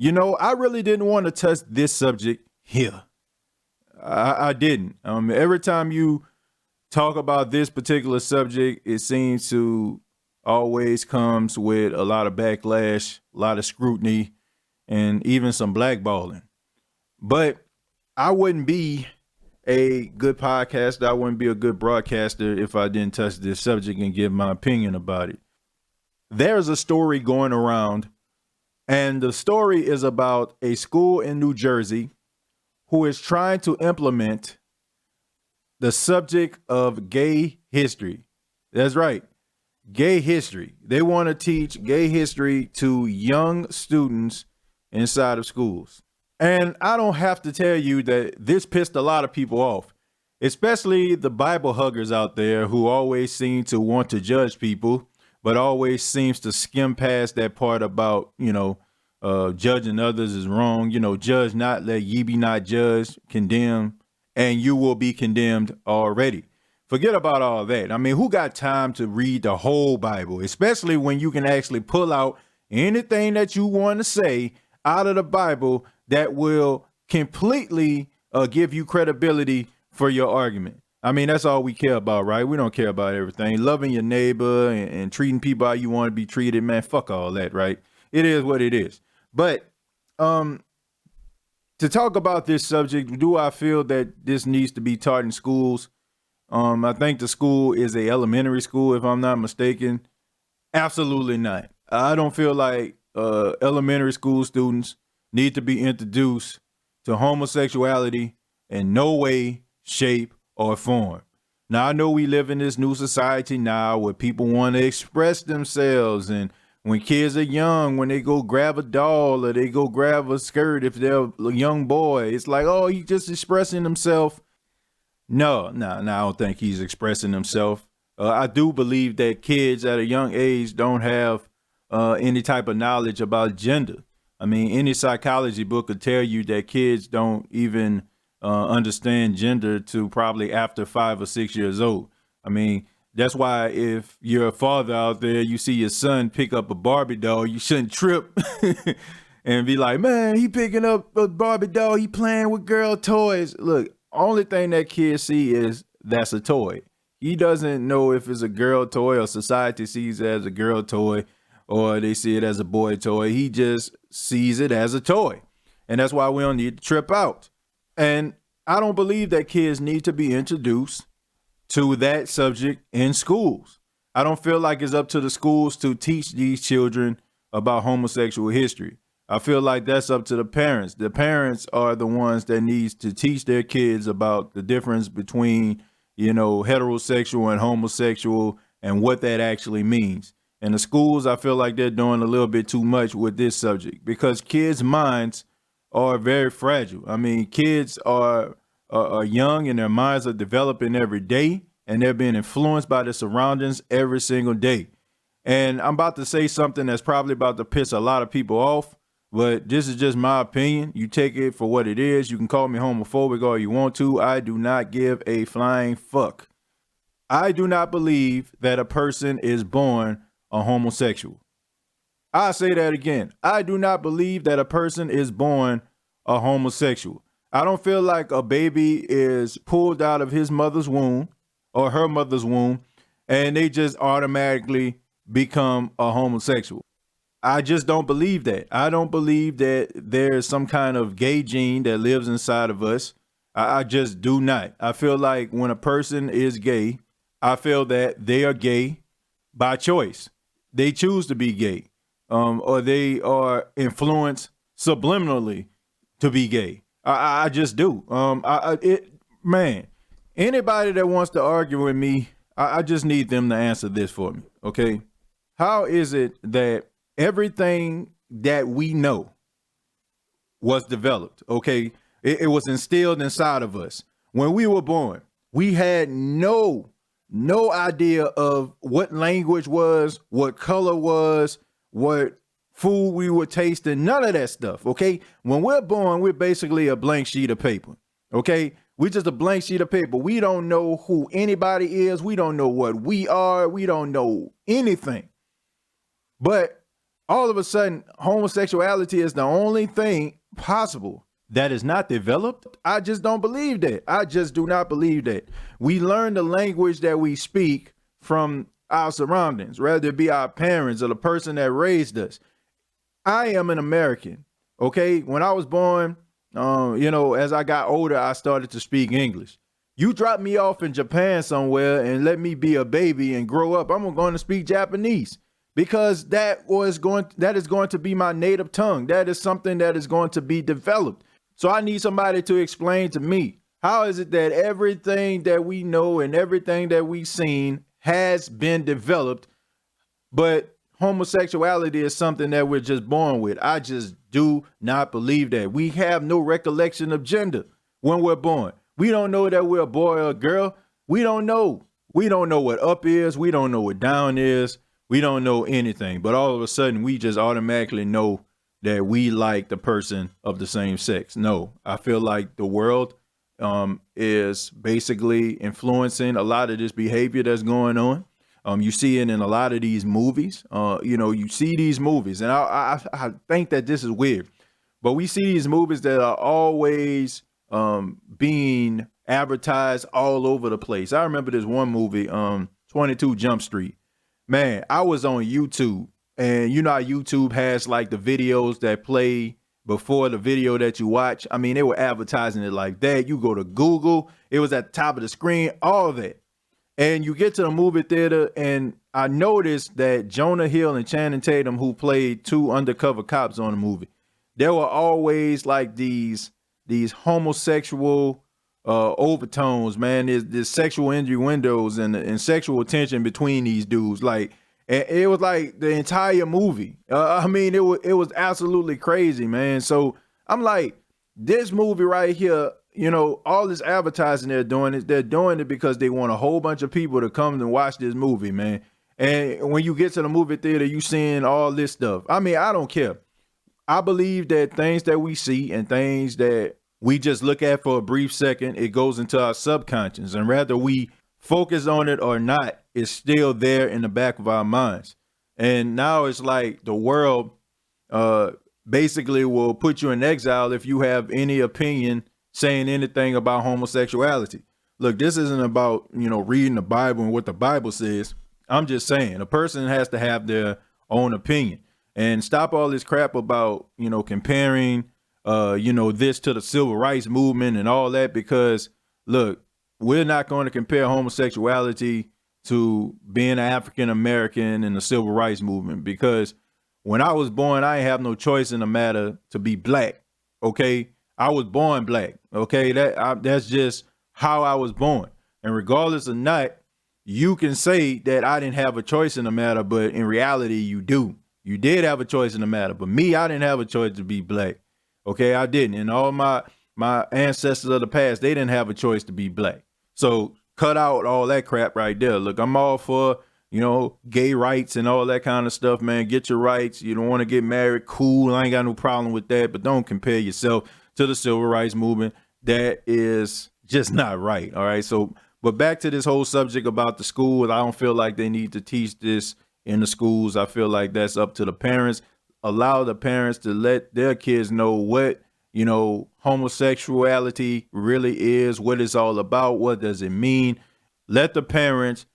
I really didn't want to touch this subject here. I didn't. Every time you talk about this particular subject, it seems to always comes with a lot of backlash, a lot of scrutiny, and even some blackballing. But I wouldn't be a good podcaster. I wouldn't be a good broadcaster if I didn't touch this subject and give my opinion about it. There's a story going around, and the story is about a school in New Jersey who is trying to implement the subject of gay history. That's right, gay history. They want to teach gay history to young students inside of schools. And I don't have to tell you that this pissed a lot of people off, especially the Bible huggers out there who always seem to want to judge people, but always seems to skim past that part about, judging others is wrong. Judge not, let ye be not judged, condemn, and you will be condemned already. Forget about all that. I mean, who got time to read the whole Bible, especially when you can actually pull out anything that you want to say out of the Bible that will completely give you credibility for your argument. I mean, that's all we care about, right? We don't care about everything. Loving your neighbor and treating people how you want to be treated, man, fuck all that, right? It is what it is. But to talk about this subject, do I feel that this needs to be taught in schools? I think the school is a elementary school, if I'm not mistaken. Absolutely not. I don't feel like elementary school students need to be introduced to homosexuality in no way, shape, or form. Now, I know we live in this new society now where people want to express themselves, and when kids are young, when they go grab a doll or they go grab a skirt, if they're a young boy, it's like, oh, he's just expressing himself. No, I don't think he's expressing himself. I do believe that kids at a young age don't have any type of knowledge about gender. I mean, any psychology book could tell you that kids don't even understand gender to probably after 5 or 6 years old. I mean, that's why if you're a father out there, you see your son pick up a Barbie doll, you shouldn't trip and be like, man, he picking up a Barbie doll, he playing with girl toys. Look, only thing that kid see is that's a toy. He doesn't know if it's a girl toy or society sees it as a girl toy or they see it as a boy toy. He just sees it as a toy. And that's why we don't need to trip out. And I don't believe that kids need to be introduced to that subject in schools. I don't feel like it's up to the schools to teach these children about homosexual history. I feel like that's up to the parents. The parents are the ones that needs to teach their kids about the difference between, heterosexual and homosexual and what that actually means. And the schools, I feel like they're doing a little bit too much with this subject because kids' minds are very fragile. I mean, kids are young and their minds are developing every day and they're being influenced by their surroundings every single day. And I'm about to say something that's probably about to piss a lot of people off, but this is just my opinion. You take it for what it is. You can call me homophobic all you want to. I do not give a flying fuck. I do not believe that a person is born a homosexual. I say that again. I do not believe that a person is born a homosexual. I don't feel like a baby is pulled out of his mother's womb or her mother's womb and they just automatically become a homosexual. I just don't believe that. I don't believe that there's some kind of gay gene that lives inside of us. I just do not. I feel like when a person is gay, I feel that they are gay by choice. They choose to be gay, or they are influenced subliminally to be gay. I just do. Anybody that wants to argue with me, I just need them to answer this for me. Okay. How is it that everything that we know was developed? Okay. It was instilled inside of us when we were born. We had no idea of what language was, what color was, what food we were tasting, none of that stuff. Okay. When we're born, we're basically a blank sheet of paper. Okay. We're just a blank sheet of paper. We don't know who anybody is. We don't know what we are. We don't know anything. But all of a sudden homosexuality is the only thing possible that is not developed. I just don't believe that. I just do not believe that. We learn the language that we speak from our surroundings, whether it be our parents or the person that raised us. I am an American. Okay. When I was born, as I got older, I started to speak English. You drop me off in Japan somewhere and let me be a baby and grow up, I'm going to speak Japanese because that is going to be my native tongue. That is something that is going to be developed. So I need somebody to explain to me, how is it that everything that we know and everything that we've seen has been developed, but homosexuality is something that we're just born with? I just do not believe that. We have no recollection of gender when we're born. We don't know that we're a boy or a girl. We don't know. We don't know what up is. We don't know what down is. We don't know anything. But all of a sudden, we just automatically know that we like the person of the same sex. No, I feel like the world is basically influencing a lot of this behavior that's going on. You see it in a lot of these movies. You see these movies, and I think that this is weird, but we see these movies that are always being advertised all over the place. I remember this one movie, 22 Jump Street. Man, I was on YouTube, and you know how YouTube has like the videos that play before the video that you watch. I mean, they were advertising it like that. You go to Google, it was at the top of the screen, all of that. And you get to the movie theater, and I noticed that Jonah Hill and Channing Tatum, who played two undercover cops on the movie, there were always like these homosexual overtones, man. There's sexual innuendos and sexual tension between these dudes. Like, it was like the entire movie. I mean, it was absolutely crazy, man. So I'm like, this movie right here, all this advertising they're doing it because they want a whole bunch of people to come and watch this movie, man. And when you get to the movie theater, you seeing all this stuff. I mean, I don't care. I believe that things that we see and things that we just look at for a brief second, it goes into our subconscious. And whether we focus on it or not, it's still there in the back of our minds. And now it's like the world basically will put you in exile if you have any opinion saying anything about homosexuality. Look, this isn't about, reading the Bible and what the Bible says. I'm just saying a person has to have their own opinion. And stop all this crap about, comparing, this to the civil rights movement and all that, because, look, we're not going to compare homosexuality to being an African American in the civil rights movement, because when I was born, I didn't have no choice in the matter to be black. OK, I was born black. OK, that's just how I was born. And regardless of not, you can say that I didn't have a choice in the matter, but in reality, you do. You did have a choice in the matter, but me, I didn't have a choice to be black. Okay, I didn't. And all my ancestors of the past, they didn't have a choice to be black. So cut out all that crap right there. Look, I'm all for, gay rights and all that kind of stuff, man. Get your rights. You don't want to get married. Cool. I ain't got no problem with that. But don't compare yourself to the civil rights movement. That is just not right. All right. So, but back to this whole subject about the school. I don't feel like they need to teach this in the schools. I feel like that's up to the parents. Allow the parents to let their kids know what, homosexuality really is, what it's all about, what does it mean. Let the parents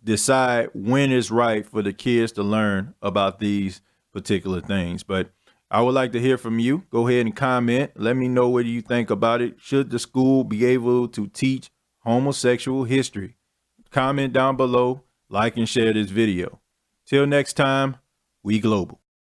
decide when it's right for the kids to learn about these particular things. But I would like to hear from you. Go ahead and comment. Let me know what you think about it. Should the school be able to teach homosexual history? Comment down below, like and share this video. Till next time, we global.